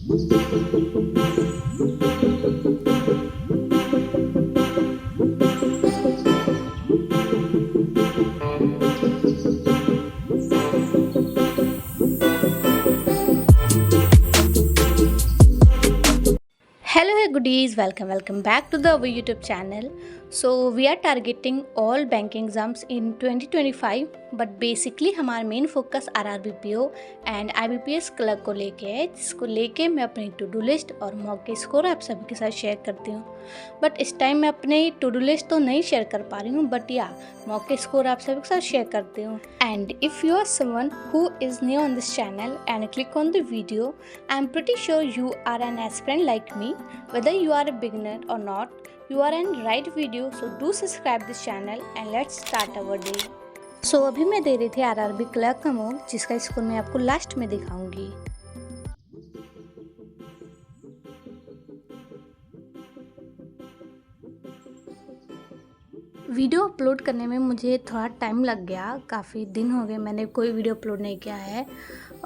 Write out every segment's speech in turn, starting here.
Hello, hey goodies, welcome back to the our YouTube channel. So we are targeting all banking exams in 2025, but basically हमारा main focus RRBPO and IBPS clerk को लेके है, जिसको लेके मैं अपनी to do list और mock के स्कोर आप सभी के साथ शेयर करती हूँ। बट इस टाइम मैं अपनी टू डू लिस्ट तो नहीं शेयर कर पा रही हूँ, बट या मॉक के स्कोर आप सभी के साथ शेयर करती हूँ। And if you are someone who is new on this channel and click on the video, I am pretty sure you are an aspirant like me. Whether you are a beginner or not, you are in right video, so do subscribe this channel and let's start our day. So अभी मैं दे रही थी RRB clerk का mock, जिसका score मैं आपको last में दिखाऊंगी। वीडियो अपलोड करने में मुझे थोड़ा टाइम लग गया, काफ़ी दिन हो गए मैंने कोई वीडियो अपलोड नहीं किया है।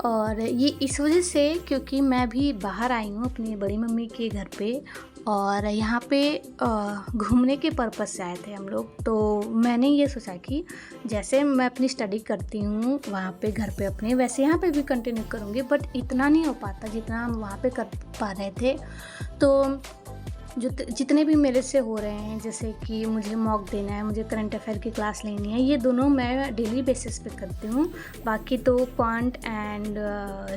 और ये इस वजह से क्योंकि मैं भी बाहर आई हूँ अपनी बड़ी मम्मी के घर पे, और यहाँ पे घूमने के पर्पज़ से आए थे हम लोग। तो मैंने ये सोचा कि जैसे मैं अपनी स्टडी करती हूँ वहाँ पे घर पे अपने, वैसे यहाँ पे भी कंटिन्यू करूँगी, बट इतना नहीं हो पाता जितना हम वहाँ पे कर पा रहे थे। तो जितने भी मेरे से हो रहे हैं, जैसे कि मुझे मॉक देना है, मुझे करंट अफेयर की क्लास लेनी है, ये दोनों मैं डेली बेसिस पे करती हूँ। बाकी तो क्वांट एंड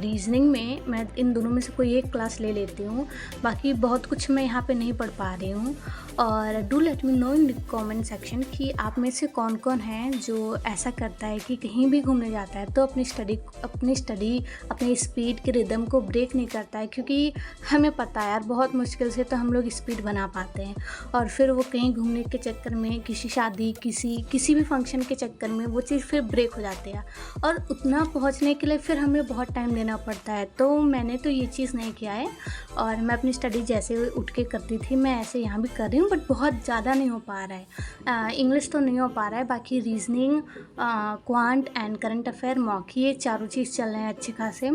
रीजनिंग में मैं इन दोनों में से कोई एक क्लास ले लेती हूँ। बाकी बहुत कुछ मैं यहाँ पे नहीं पढ़ पा रही हूँ। और do let me know in comment section कि आप में से कौन कौन हैं जो ऐसा करता है कि कहीं भी घूमने जाता है तो अपनी स्टडी अपनी स्पीड के रिदम को ब्रेक नहीं करता है। क्योंकि हमें पता है यार, बहुत मुश्किल से तो हम लोग स्पीड बना पाते हैं, और फिर वो कहीं घूमने के चक्कर में, किसी शादी, किसी भी फंक्शन के चक्कर में वो चीज़ फिर ब्रेक हो जाती है, और उतना पहुंचने के लिए फिर हमें बहुत टाइम देना पड़ता है। तो मैंने तो ये चीज़ नहीं किया है, और मैं अपनी स्टडी जैसे उठ के करती थी मैं ऐसे यहाँ भी कर रही हूँ, बट बहुत ज़्यादा नहीं हो पा रहा है। इंग्लिश तो नहीं हो पा रहा है, बाकी reasoning, quant and current affair, mock, ये चारों चीज़ चल रहे हैं अच्छे खासे।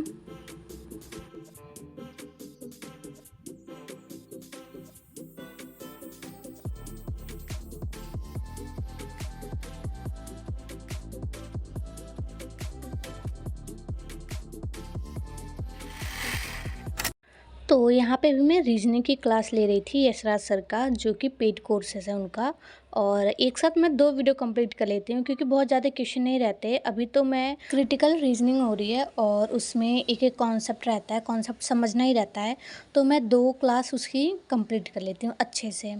तो यहाँ पे भी मैं रीजनिंग की क्लास ले रही थी यशराज सर का, जो कि पेड कोर्सेज है उनका। और एक साथ मैं 2 वीडियो कंप्लीट कर लेती हूँ क्योंकि बहुत ज़्यादा क्वेश्चन नहीं रहते। अभी तो मैं क्रिटिकल रीजनिंग हो रही है और उसमें एक एक कॉन्सेप्ट रहता है, कॉन्सेप्ट समझना ही रहता है। तो मैं 2 क्लास उसकी कंप्लीट कर लेती हूँ अच्छे से।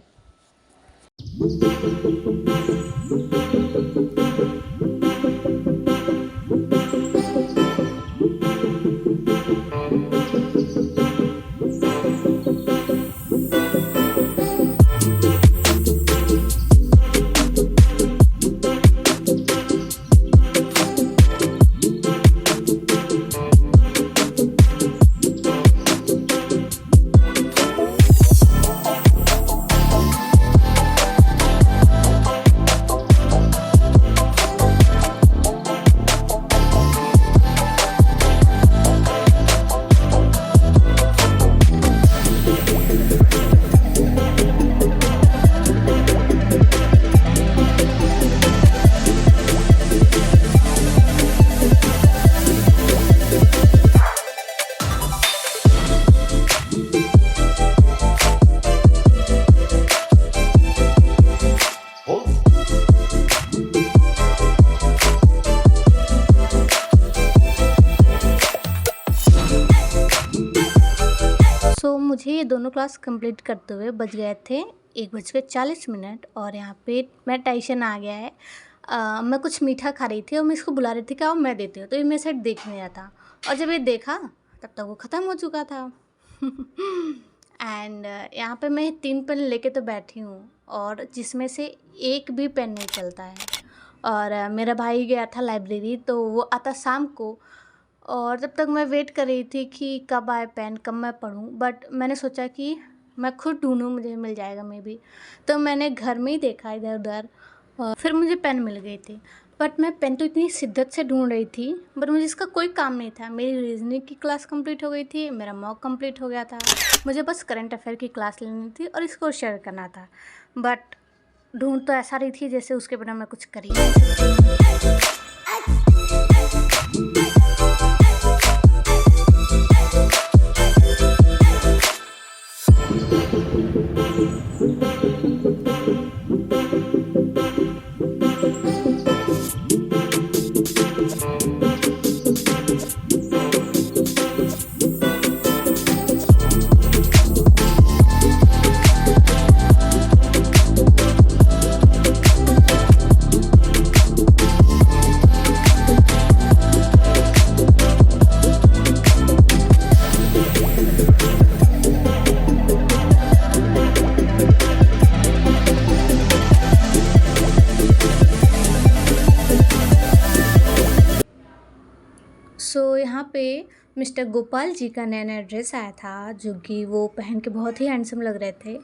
मुझे ये दोनों क्लास कंप्लीट करते हुए बज गए थे 1:40, और यहाँ पे मैं टेंशन आ गया है। मैं कुछ मीठा खा रही थी और मैं इसको बुला रही थी कि आओ मैं देती हूँ, तो ये मेरे साइड देख नहीं रहा था, और जब ये देखा तब तक वो ख़त्म हो चुका था। एंड यहाँ पे मैं 3 पेन लेके तो बैठी हूँ, और जिसमें से एक भी पेन नहीं चलता है। और मेरा भाई गया था लाइब्रेरी, तो वो आता शाम को, और तब तक मैं वेट कर रही थी कि कब आए पेन, कब मैं पढूं। बट मैंने सोचा कि मैं खुद ढूंढूं, मुझे मिल जाएगा मे बी। तो मैंने घर में ही देखा इधर उधर, और फिर मुझे पेन मिल गई थी। बट मैं पेन तो इतनी शिद्दत से ढूंढ रही थी, बट मुझे इसका कोई काम नहीं था। मेरी रीजनिंग की क्लास कंप्लीट हो गई थी, मेरा मॉक कंप्लीट हो गया था, मुझे बस करंट अफेयर की क्लास लेनी थी और इसको शेयर करना था। बट ढूंढ तो ऐसा रही थी जैसे उसके बिना मैं कुछ कर ही नहीं सकती। यहाँ पे मिस्टर गोपाल जी का नया नया ड्रेस आया था, जो कि वो पहन के बहुत ही हैंडसम लग रहे थे।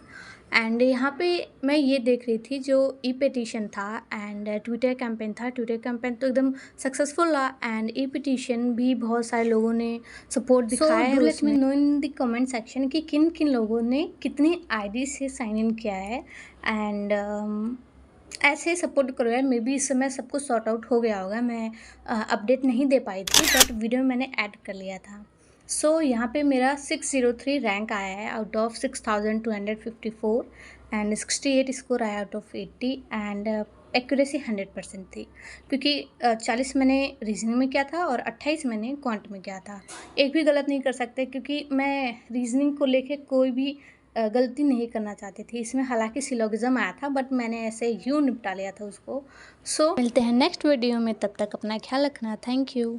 एंड यहाँ पे मैं ये देख रही थी जो ई पिटीशन था एंड ट्विटर कैंपेन था। ट्विटर कैंपेन तो एकदम सक्सेसफुल रहा एंड ई पिटीशन भी बहुत सारे लोगों ने सपोर्ट दिखाया है। Let me know in the comment section कि किन किन लोगों ने कितनी आईडी से साइन इन किया है एंड ऐसे सपोर्ट करो यार। मे बी इस समय सब कुछ सॉर्ट आउट हो गया होगा, मैं अपडेट नहीं दे पाई थी बट वीडियो में मैंने ऐड कर लिया था। सो यहाँ पे मेरा 603 रैंक आया है आउट ऑफ 6254 एंड 68 स्कोर आया आउट ऑफ 80 एंड एक्यूरेसी 100% थी, क्योंकि 40 मैंने रीजनिंग में किया था और 28 मैंने क्वांट में किया था। एक भी गलत नहीं कर सकते, क्योंकि मैं रीजनिंग को लेके कोई भी गलती नहीं करना चाहती थी। इसमें हालांकि सिलोगिज्म आया था बट मैंने ऐसे यूँ निपटा लिया था उसको। सो मिलते हैं नेक्स्ट वीडियो में, तब तक अपना ख्याल रखना। Thank you.